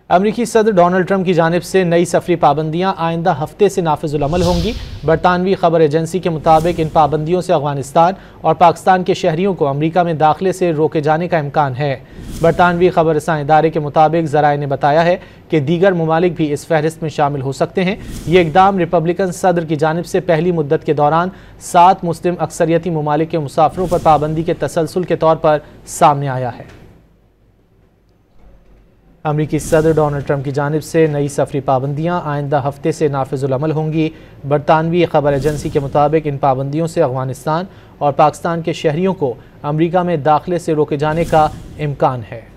अमरीकी सदर Donald Trump की जानिब से नई सफरी पाबंदियां आइंदा हफ्ते से नाफिजुल अमल होंगी। बरतानवी खबर एजेंसी के मुताबिक इन पाबंदियों से अफगानिस्तान और पाकिस्तान के शहरियों को अमरीका में दाखिले से रोके जाने का इम्कान है। बरतानवी खबर रसां इदारे के मुताबिक ज़राए ने बताया है कि दीगर ममालिक भी इस फहरिस्त में शामिल हो सकते हैं। ये इकदाम रिपब्लिकन सदर की जानिब से पहली मुद्दत के दौरान 7 मुस्लिम अक्सरियती ममालिक के मुसाफिरों पर पाबंदी के तसलसल के तौर पर सामने आया है। अमरीकी सदर डोनाल्ड ट्रंप की जानिब से नई सफरी पाबंदियां आइंदा हफ्ते से नाफिजुल अमल होंगी। बरतानवी खबर एजेंसी के मुताबिक इन पाबंदियों से अफगानिस्तान और पाकिस्तान के शहरियों को अमरीका में दाखिले से रोके जाने का इम्कान है।